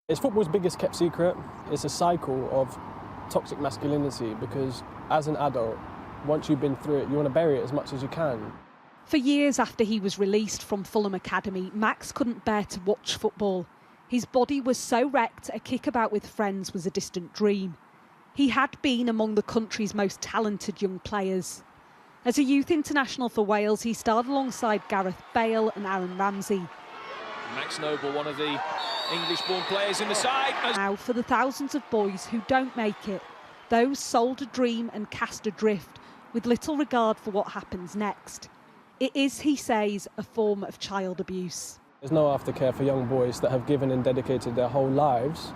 It's football's biggest kept secret. It's a cycle of toxic masculinity because as an adult, once you've been through it, you want to bury it as much as you can. For years after he was released from Fulham Academy, Max couldn't bear to watch football. His body was so wrecked, a kickabout with friends was a distant dream. He had been among the country's most talented young players. As a youth international for Wales, he starred alongside Gareth Bale and Aaron Ramsey. Max Noble, one of the English-born players in the side. Now, for the thousands of boys who don't make it, those sold a dream and cast adrift with little regard for what happens next. It is, he says, a form of child abuse. There's no aftercare for young boys that have given and dedicated their whole lives.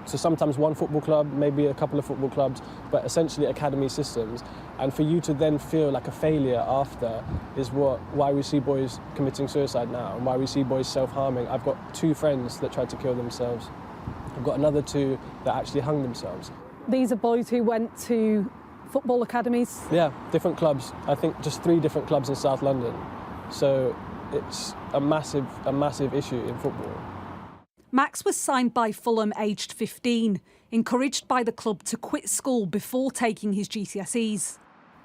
So sometimes one football club, maybe a couple of football clubs, but essentially academy systems. And for you to then feel like a failure after is why we see boys committing suicide now and why we see boys self-harming. I've got 2 friends that tried to kill themselves. I've got another 2 that actually hung themselves. These are boys who went to football academies? Yeah, different clubs. I think just 3 different clubs in South London. So it's a massive issue in football. Max was signed by Fulham aged 15, encouraged by the club to quit school before taking his GCSEs.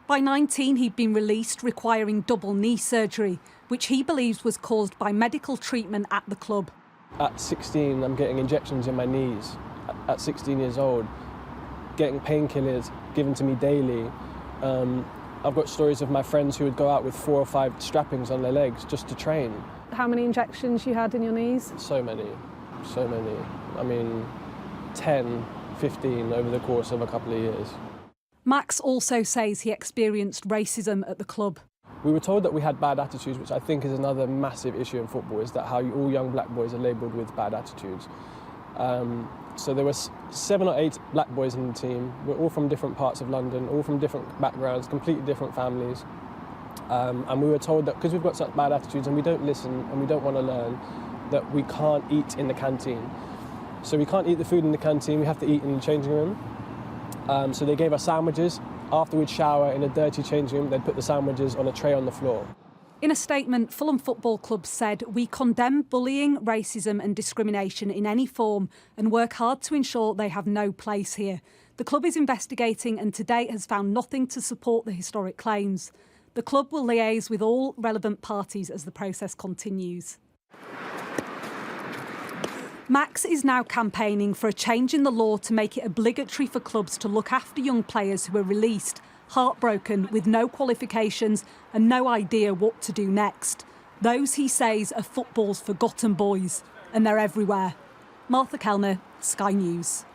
By 19, he'd been released, requiring double knee surgery, which he believes was caused by medical treatment at the club. At 16, I'm getting injections in my knees. At 16 years old, getting painkillers given to me daily. I've got stories of my friends who would go out with 4 or 5 strappings on their legs just to train. How many injections you had in your knees? So many. I mean, 10, 15 over the course of a couple of years. Max also says he experienced racism at the club. We were told that we had bad attitudes, which I think is another massive issue in football, is that how all young black boys are labelled with bad attitudes. So there were 7 or 8 black boys in the team. We're all from different parts of London, all from different backgrounds, completely different families. And we were told that because we've got such bad attitudes and we don't listen and we don't want to learn, that we can't eat in the canteen. So we can't eat the food in the canteen, we have to eat in the changing room. So they gave us sandwiches. After we'd shower in a dirty changing room, they'd put the sandwiches on a tray on the floor. In a statement, Fulham Football Club said, "We condemn bullying, racism and discrimination in any form and work hard to ensure they have no place here. The club is investigating and to date has found nothing to support the historic claims. The club will liaise with all relevant parties as the process continues." Max is now campaigning for a change in the law to make it obligatory for clubs to look after young players who are released, heartbroken, with no qualifications and no idea what to do next. Those, he says, are football's forgotten boys, and they're everywhere. Martha Kellner, Sky News.